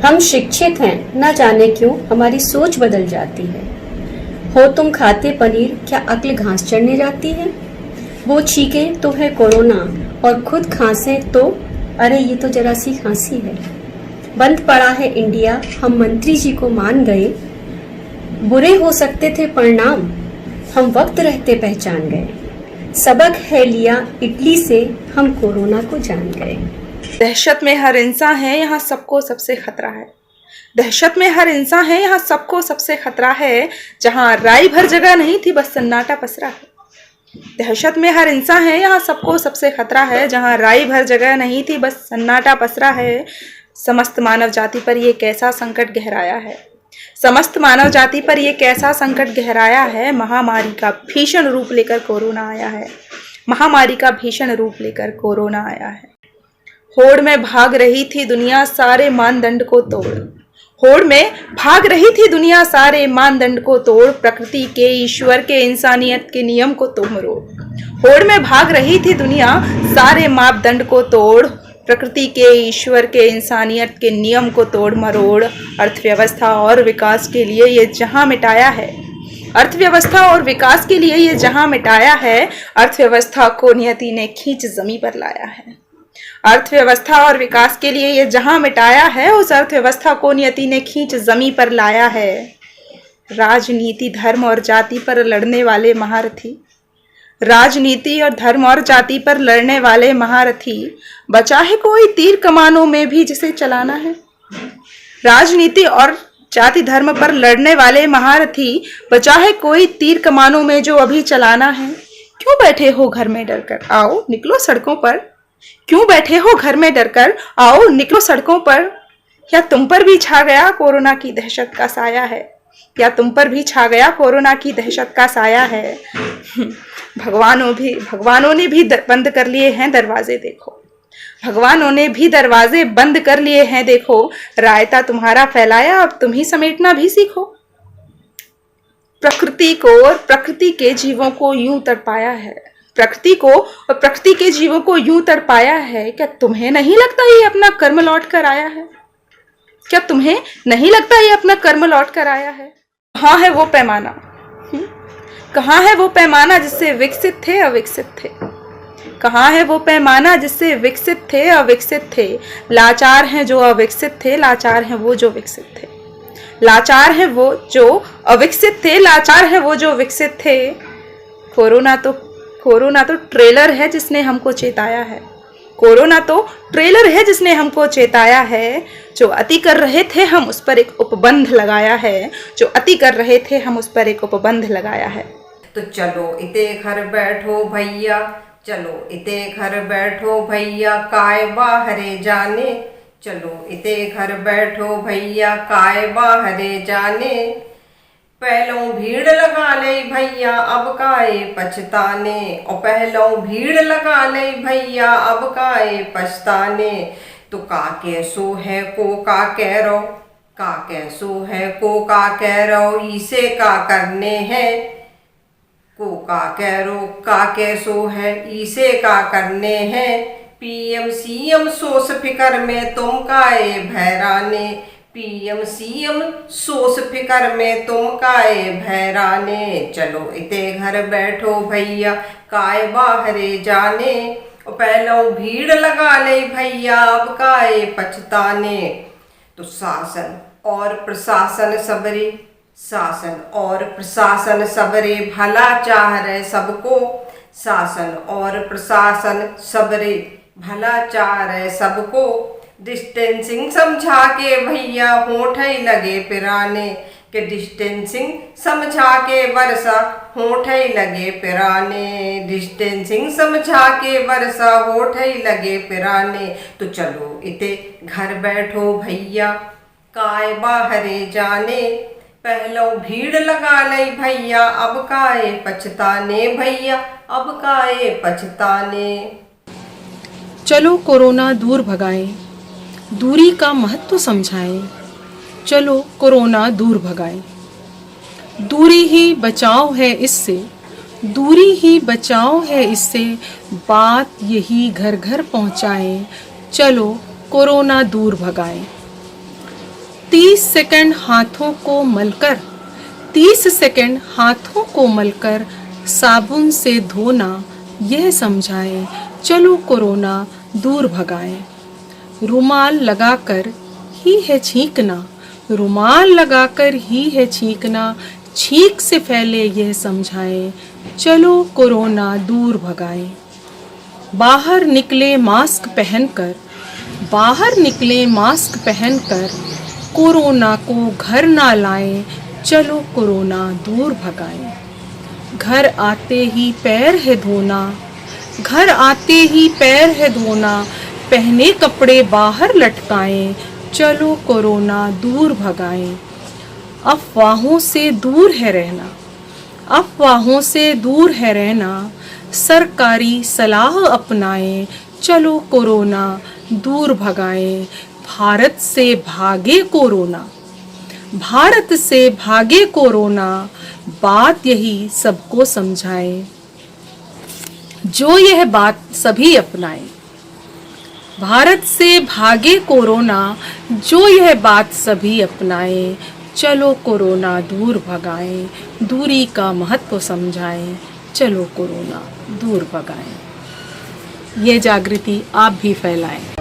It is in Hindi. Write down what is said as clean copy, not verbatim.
हम शिक्षित हैं, न जाने क्यों हमारी सोच बदल जाती है। हो तुम खाते पनीर, क्या अक्ल घास चढ़ने जाती है। वो छींके तो है कोरोना और खुद खांसे तो अरे ये तो जरा सी खांसी है। बंद पड़ा है इंडिया, हम मंत्री जी को मान गए। बुरे हो सकते थे परिणाम, हम वक्त रहते पहचान गए। सबक है लिया इटली से, हम कोरोना को जान गए। दहशत में हर इंसान है, यहाँ सबको सबसे खतरा है। दहशत में हर इंसान है, यहाँ सबको सबसे खतरा है। जहाँ राई भर जगह नहीं थी, बस सन्नाटा पसरा है। दहशत में हर इंसान है, यहाँ सबको सबसे खतरा है। जहाँ राई भर जगह नहीं थी, बस सन्नाटा पसरा है। समस्त मानव जाति पर ये कैसा संकट गहराया है। समस्त मानव जाति पर ये कैसा संकट गहराया है। महामारी का भीषण रूप लेकर कोरोना आया है। महामारी का भीषण रूप लेकर कोरोना आया है। होड़ में भाग रही थी दुनिया सारे मानदंड को तोड़। होड़ में भाग रही थी दुनिया सारे मानदंड को तोड़। प्रकृति के, ईश्वर के, इंसानियत के नियम को तोड़ मरोड़। होड़ में भाग रही थी दुनिया सारे मापदंड को तोड़। प्रकृति के, ईश्वर के, इंसानियत के नियम को तोड़ मरोड़। अर्थव्यवस्था और विकास के लिए ये जहां मिटाया है। अर्थव्यवस्था और विकास के लिए ये जहां मिटाया है। अर्थव्यवस्था को नियति ने खींच जमीन पर लाया है। अर्थव्यवस्था और विकास के लिए ये जहां मिटाया है, उस अर्थव्यवस्था को नियति ने खींच जमीन पर लाया है। राजनीति, धर्म और जाति पर लड़ने वाले महारथी। राजनीति और धर्म और जाति पर लड़ने वाले महारथी, बचा है कोई तीर कमानों में भी जिसे चलाना है। राजनीति और जाति धर्म पर लड़ने वाले महारथी, बचा है कोई तीर कमानों में जो अभी चलाना है। क्यों बैठे हो घर में डरकर, आओ निकलो सड़कों पर। क्यों बैठे हो घर में डरकर, आओ निकलो सड़कों पर। या तुम पर भी छा गया कोरोना की दहशत का साया है। या तुम पर भी छा गया कोरोना की दहशत का साया है। भगवानों ने भी बंद कर लिए हैं दरवाजे, देखो। भगवानों ने भी दरवाजे बंद कर लिए हैं, देखो। रायता तुम्हारा फैलाया, अब तुम ही समेटना भी सीखो। प्रकृति को और प्रकृति के जीवों को यूं तड़पाया है। प्रकृति को और प्रकृति के जीवों को यूं तड़पाया है। क्या तुम्हें नहीं लगता ये अपना कर्म लौट कर आया है। क्या तुम्हें नहीं लगता ये अपना कर्म लौट कर आया है। कहाँ है वो पैमाना, कहाँ है वो पैमाना जिससे विकसित थे अविकसित थे। कहाँ है वो पैमाना जिससे विकसित थे अविकसित थे। लाचार हैं जो अविकसित थे, लाचार हैं वो जो विकसित थे। लाचार हैं वो जो अविकसित थे, लाचार हैं वो जो विकसित थे। कोरोना तो ट्रेलर है जिसने हमको चेताया है। कोरोना तो ट्रेलर है जिसने हमको चेताया है। जो अति कर रहे थे हम उस पर एक उपबंध लगाया है। जो अति कर रहे थे हम उस पर एक उपबंध लगाया है। तो चलो इते घर बैठो भैया, चलो इते घर बैठो भैया, काय बाहरे जाने। चलो इते घर बैठो भैया, काय बाहरे जाने। पहलों भीड़ लगा ले भैया, अब काए पछताने। और पहलों भीड़ लगा ले भैया, अब काए पछताने। तो काके सो है को का कह रो, काके सो है को का कह रो, इसे का करने हैं। को का कह रो, काके सो है, इसे का करने हैं। पीएम सीएम सोच फिकर में तुम काए भैराने। पीएम सीएम सोच फिकर में तुम काए भैराने। चलो इते घर बैठो भैया, काय बाहरे जाने। और पहलों भीड़ लगा ले भैया, अब काए पछताने। तो शासन और प्रशासन सबरे, शासन और प्रशासन सबरे, भला चाह रहे सबको। शासन और प्रशासन सबरे, भला चाह रहे सबको। डिस्टेंसिंग समझा के भैया होठ ही लगे पिराने। के डिस्टेंसिंग समझा के वर्षा होठ ही लगे पिराने। डिस्टेंसिंग समझा के वर्षा होठ ही लगे पिराने। तो चलो इते घर बैठो भैया, काय बाहरे जाने। पहलों भीड़ लगा ले भैया, अब काए पछताने भैया, अब काए पछताने। चलो कोरोना दूर भगाएं, दूरी का महत्व समझाएं। चलो कोरोना दूर भगाएं। दूरी ही बचाव है इससे, दूरी ही बचाव है इससे। बात यही घर घर पहुंचाएं। चलो कोरोना दूर भगाएं। 30 सेकंड हाथों को मलकर 30 सेकंड हाथों को मलकर साबुन से धोना, यह समझाएं चलो कोरोना दूर भगाएं। रुमाल लगाकर ही है छींकना, रुमाल लगाकर ही है छींकना, छींक से फैले यह समझाएं चलो कोरोना दूर भगाएं। बाहर निकले मास्क पहनकर, बाहर निकले मास्क पहनकर, कोरोना को घर ना लाएं चलो कोरोना दूर भगाएं। घर आते ही पैर है धोना, घर आते ही पैर है धोना, पहने कपड़े बाहर लटकाएं चलो कोरोना दूर भगाएं। अफवाहों से दूर है रहना, अफवाहों से दूर है रहना, सरकारी सलाह अपनाएं चलो कोरोना दूर भगाएं। भारत से भागे कोरोना, भारत से भागे कोरोना, बात यही सबको समझाएं जो यह बात सभी अपनाएं। भारत से भागे कोरोना, जो यह बात सभी अपनाएं चलो कोरोना दूर भगाएं। दूरी का महत्व समझाएं चलो कोरोना दूर भगाएं। ये जागृति आप भी फैलाएं।